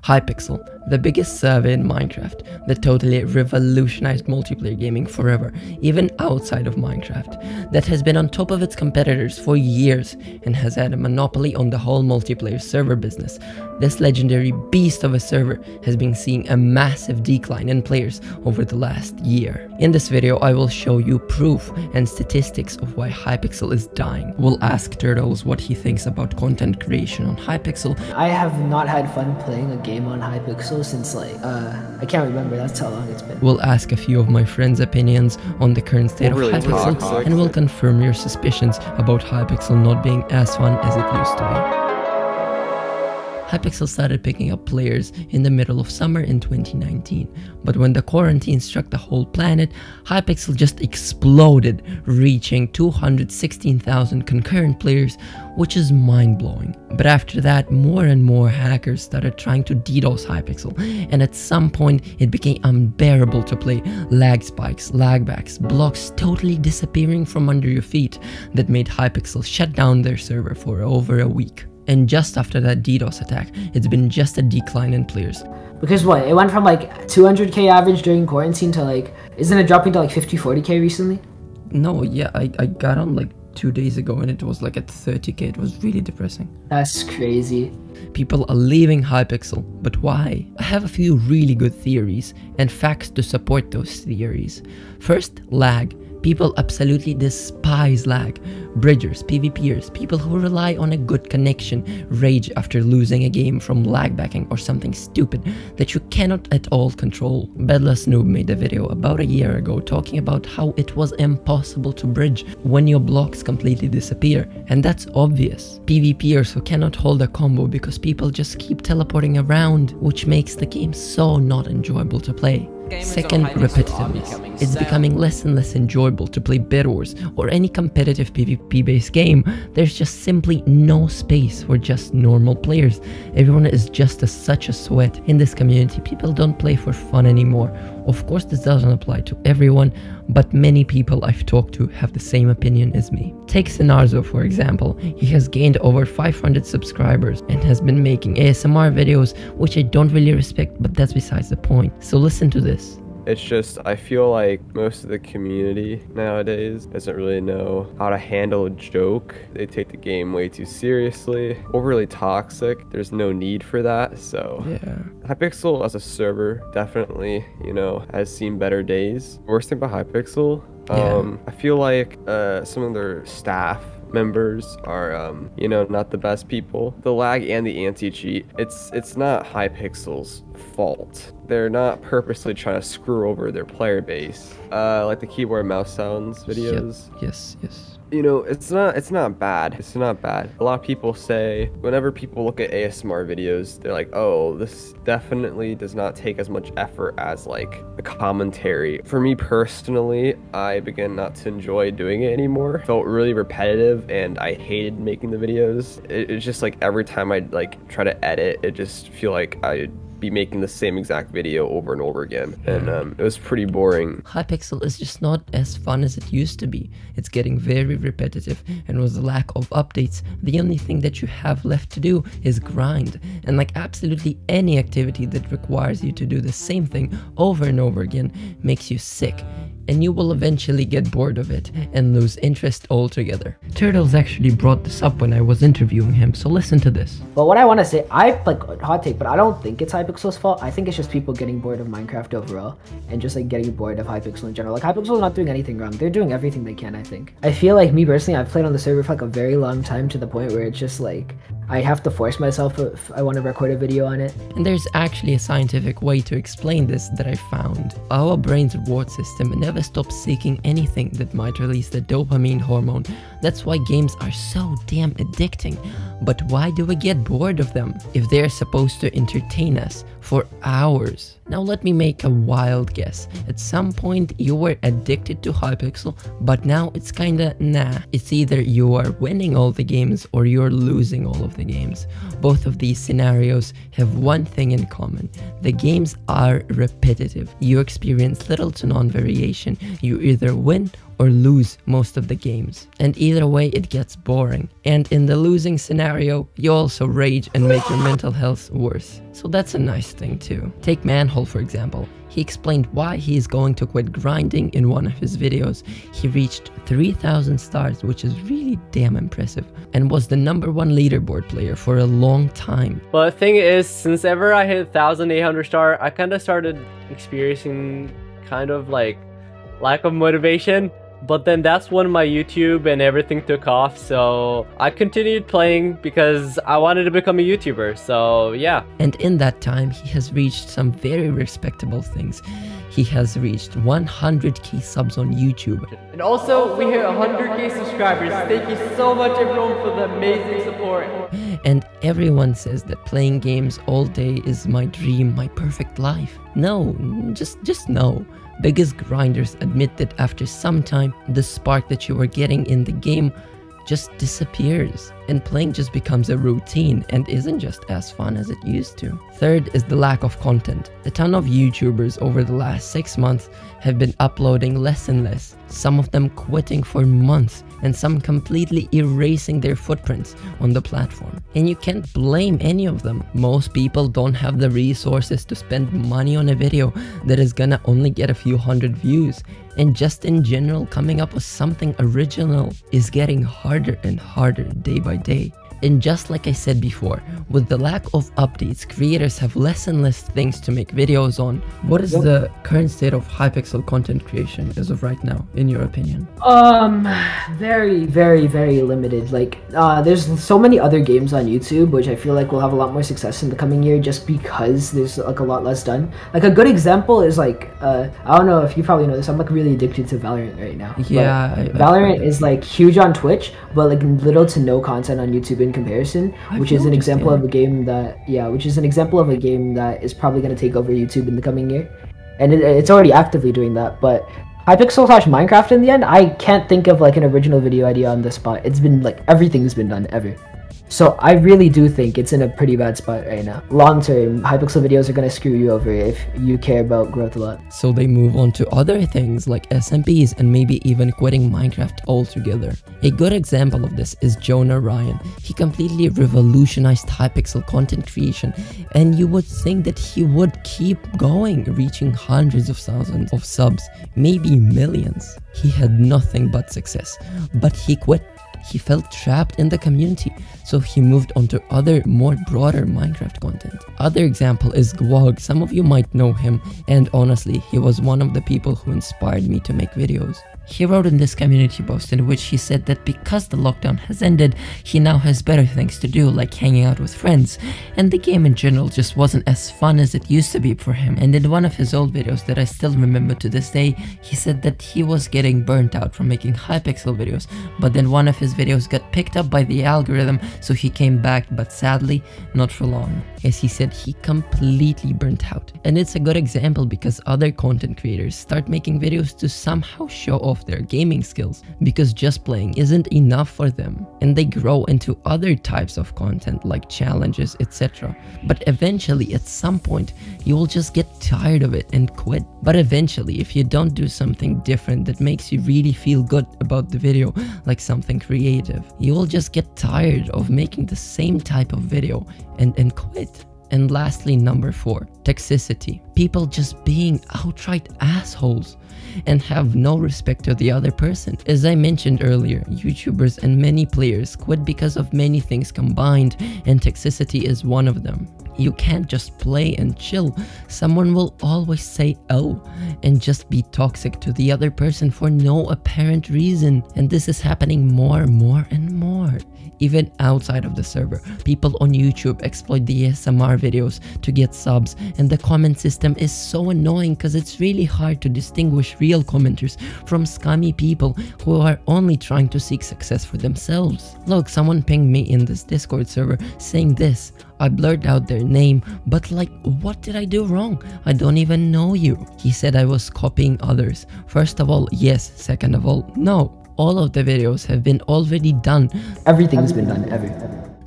Hypixel, the biggest server in Minecraft that totally revolutionized multiplayer gaming forever, even outside of Minecraft, that has been on top of its competitors for years and has had a monopoly on the whole multiplayer server business. This legendary beast of a server has been seeing a massive decline in players over the last year. In this video, I will show you proof and statistics of why Hypixel is dying. We'll ask Turtilz what he thinks about content creation on Hypixel. I have not had fun playing a game on Hypixel since I can't remember, that's how long it's been. We'll ask a few of my friends' opinions on the current state of Hypixel, and we'll confirm your suspicions about Hypixel not being as fun as it used to be. Hypixel started picking up players in the middle of summer in 2019, but when the quarantine struck the whole planet, Hypixel just exploded, reaching 216,000 concurrent players, which is mind-blowing. But after that, more and more hackers started trying to DDoS Hypixel, and at some point it became unbearable to play. Lag spikes, lagbacks, blocks totally disappearing from under your feet that made Hypixel shut down their server for over a week. And just after that DDoS attack, it's been just a decline in players. Because what, it went from like 200k average during quarantine to like, isn't it dropping to like 50-40k recently? No, yeah, I got on like 2 days ago and it was like at 30k. It was really depressing. That's crazy. People are leaving Hypixel, but why? I have a few really good theories and facts to support those theories. First, lag. People absolutely despise lag. Bridgers, PvPers, people who rely on a good connection rage after losing a game from lag backing or something stupid that you cannot at all control. Bedless Noob made a video about a year ago talking about how it was impossible to bridge when your blocks completely disappear, and that's obvious. PvPers who cannot hold a combo because people just keep teleporting around, which makes the game so not enjoyable to play. Second, repetitiveness. It's becoming less and less enjoyable to play Bed Wars or any competitive PvP based game. There's just simply no space for just normal players. Everyone is just such a sweat. In this community, people don't play for fun anymore. Of course, this doesn't apply to everyone, but many people I've talked to have the same opinion as me. Take Sinarzo for example. He has gained over 500 subscribers and has been making ASMR videos, which I don't really respect, but that's besides the point. So listen to this. It's just, I feel like most of the community nowadays doesn't really know how to handle a joke. They take the game way too seriously, overly toxic. There's no need for that, so. Yeah. Hypixel as a server definitely, you know, has seen better days. Worst thing about Hypixel, I feel like some of their staff members are you know, not the best people. The lag and the anti-cheat, it's not Hypixel's fault. They're not purposely trying to screw over their player base. Like the keyboard mouse sounds videos. Yep. Yes. You know, it's not bad. It's not bad. A lot of people say, whenever people look at ASMR videos, they're like, oh, this definitely does not take as much effort as like a commentary. For me personally, I began not to enjoy doing it anymore. It felt really repetitive and I hated making the videos. It's just like every time I like try to edit, it just feel like I'd be making the same exact video over and over again, and it was pretty boring. Hypixel is just not as fun as it used to be. It's getting very repetitive, and with the lack of updates, the only thing that you have left to do is grind. And like absolutely any activity that requires you to do the same thing over and over again makes you sick, and you will eventually get bored of it and lose interest altogether. Turtilz actually brought this up when I was interviewing him, so listen to this. But what I want to say, I like hot take, but I don't think it's Hypixel's fault. I think it's just people getting bored of Minecraft overall and just like getting bored of Hypixel in general. Like Hypixel's not doing anything wrong. They're doing everything they can, I think. I feel like me personally, I've played on the server for like a very long time to the point where it's just like I have to force myself if I want to record a video on it. And there's actually a scientific way to explain this that I found. Our brain's reward system never stops seeking anything that might release the dopamine hormone. That's why games are so damn addicting. But why do we get bored of them if they're supposed to entertain us for hours? Now let me make a wild guess. At some point you were addicted to Hypixel, but now it's kinda nah. It's either you are winning all the games or you're losing all of the games. Both of these scenarios have one thing in common. The games are repetitive. You experience little to none variation. You either win or lose most of the games. And either way, it gets boring. And in the losing scenario, you also rage and make your mental health worse. So that's a nice thing too. Take Manhole for example. He explained why he is going to quit grinding in one of his videos. He reached 3,000 stars, which is really damn impressive, and was the #1 leaderboard player for a long time. But the thing is, since ever I hit 1,800 star, I kind of started experiencing kind of like lack of motivation. But then that's when my YouTube and everything took off, so I continued playing because I wanted to become a YouTuber, so yeah. And in that time, he has reached some very respectable things. He has reached 100k subs on YouTube. And also, we hit 100k subscribers. Thank you so much everyone for the amazing support. And everyone says that playing games all day is my dream, my perfect life. No, just no. Biggest grinders admit that after some time, the spark that you were getting in the game just disappears, and playing just becomes a routine and isn't just as fun as it used to. Third is the lack of content. A ton of YouTubers over the last 6 months have been uploading less and less, some of them quitting for months, and some completely erasing their footprints on the platform. And you can't blame any of them. Most people don't have the resources to spend money on a video that is gonna only get a few hundred views. And just in general, coming up with something original is getting harder and harder day by day. And just like I said before, with the lack of updates, creators have less and less things to make videos on. What is the current state of Hypixel content creation as of right now, in your opinion? Very limited. Like, there's so many other games on YouTube, which I feel like will have a lot more success in the coming year just because there's like a lot less done. Like a good example is like, I don't know if you probably know this, I'm like really addicted to Valorant right now. Yeah. Valorant is like huge on Twitch, but like little to no content on YouTube in comparison, which is an example of a game that, is probably going to take over YouTube in the coming year. And it's already actively doing that, but Hypixel / Minecraft in the end, I can't think of like an original video idea on the spot. It's been like, everything's been done ever. So I really do think it's in a pretty bad spot right now. Long term, Hypixel videos are gonna screw you over if you care about growth a lot. So they move on to other things like SMPs and maybe even quitting Minecraft altogether. A good example of this is Jonah Ryan. He completely revolutionized Hypixel content creation, and you would think that he would keep going, reaching hundreds of thousands of subs, maybe millions. He had nothing but success, but he quit. He felt trapped in the community, so he moved on to other, more broader Minecraft content. Other example is Gwog. Some of you might know him, and honestly, he was one of the people who inspired me to make videos. He wrote in this community post in which he said that because the lockdown has ended, he now has better things to do, like hanging out with friends, and the game in general just wasn't as fun as it used to be for him. And in one of his old videos that I still remember to this day, he said that he was getting burnt out from making Hypixel videos, but then one of his videos got picked up by the algorithm, so he came back, but sadly, not for long. As he said, he completely burnt out. And it's a good example because other content creators start making videos to somehow show off their gaming skills, because just playing isn't enough for them, and they grow into other types of content like challenges, etc. But eventually, at some point, you will just get tired of it and quit. But eventually, if you don't do something different that makes you really feel good about the video, like something creative, you will just get tired of making the same type of video and quit. And lastly, number 4, toxicity. People just being outright assholes and have no respect to the other person. As I mentioned earlier, YouTubers and many players quit because of many things combined, and toxicity is one of them. You can't just play and chill. Someone will always say "oh" and just be toxic to the other person for no apparent reason. And this is happening more and more. Even outside of the server, people on YouTube exploit the ASMR videos to get subs, and the comment system is so annoying because it's really hard to distinguish real commenters from scummy people who are only trying to seek success for themselves. Look, someone pinged me in this Discord server saying this. I blurred out their name, but like, what did I do wrong? I don't even know you. He said I was copying others. First of all, yes. Second of all, no. All of the videos have been already done. Everything's been done, ever.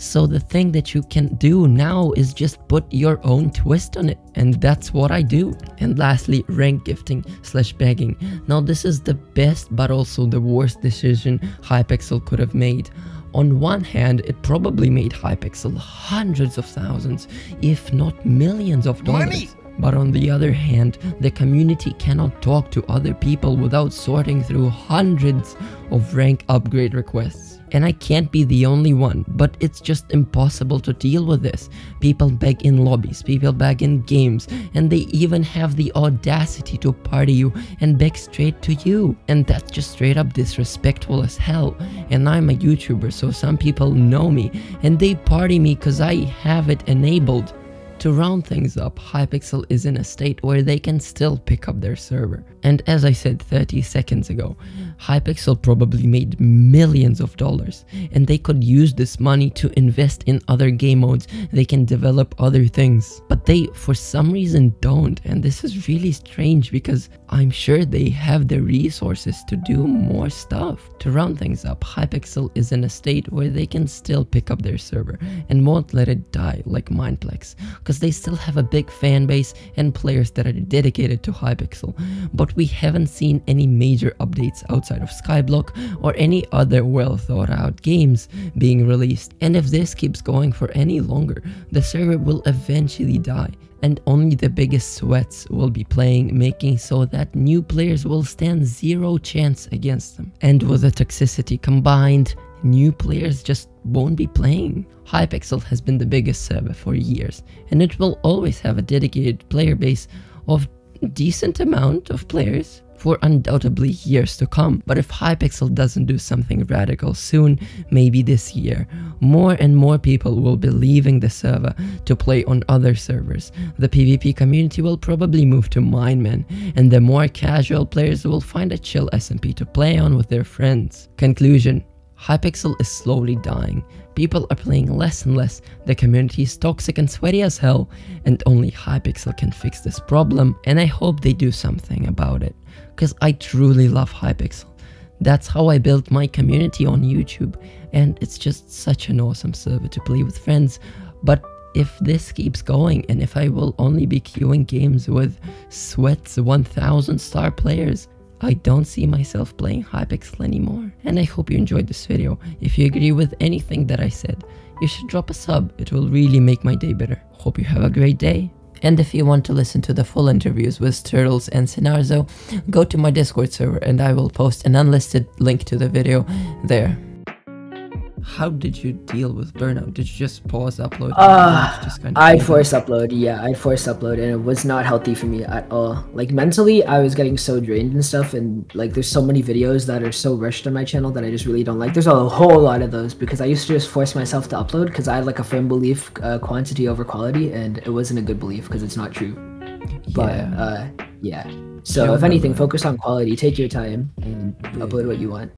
So the thing that you can do now is just put your own twist on it, and that's what I do. And lastly, rank gifting / begging. Now this is the best but also the worst decision Hypixel could have made. On one hand, it probably made Hypixel hundreds of thousands, if not millions of dollars. But on the other hand, the community cannot talk to other people without sorting through hundreds of rank upgrade requests. And I can't be the only one, but it's just impossible to deal with this. People beg in lobbies, people beg in games, and they even have the audacity to party you and beg straight to you. And that's just straight up disrespectful as hell. And I'm a YouTuber, so some people know me, and they party me cause I have it enabled. To round things up, Hypixel is in a state where they can still pick up their server. And as I said 30 seconds ago, Hypixel probably made millions of dollars, and they could use this money to invest in other game modes. They can develop other things, but they for some reason don't, and this is really strange because I'm sure they have the resources to do more stuff. To round things up, Hypixel is in a state where they can still pick up their server and won't let it die like Mineplex, because they still have a big fan base and players that are dedicated to Hypixel. But we haven't seen any major updates outside of Skyblock or any other well thought out games being released. And if this keeps going for any longer, the server will eventually die, and only the biggest sweats will be playing, making so that new players will stand zero chance against them. And with the toxicity combined, new players just won't be playing. Hypixel has been the biggest server for years, and it will always have a dedicated player base of decent amount of players for undoubtedly years to come. But if Hypixel doesn't do something radical soon, maybe this year, more and more people will be leaving the server to play on other servers. The PvP community will probably move to Minemen, and the more casual players will find a chill SMP to play on with their friends. Conclusion: Hypixel is slowly dying. People are playing less and less, the community is toxic and sweaty as hell, and only Hypixel can fix this problem, and I hope they do something about it, because I truly love Hypixel. That's how I built my community on YouTube, and it's just such an awesome server to play with friends. But if this keeps going, and if I will only be queuing games with sweats 1000 star players, I don't see myself playing Hypixel anymore. And I hope you enjoyed this video. If you agree with anything that I said, you should drop a sub. It will really make my day better. Hope you have a great day. And if you want to listen to the full interviews with Turtilz and Sinarzo, go to my Discord server and I will post an unlisted link to the video there. How did you deal with burnout? Did you just pause upload? I'd force upload, yeah, I'd force upload, and it was not healthy for me at all. Like mentally, I was getting so drained and stuff, and like there's so many videos that are so rushed on my channel that I just really don't like. There's a whole lot of those because I used to just force myself to upload because I had like a firm belief, quantity over quality, and it wasn't a good belief because it's not true. But yeah. So if anything, focus on quality, take your time, and upload what you want.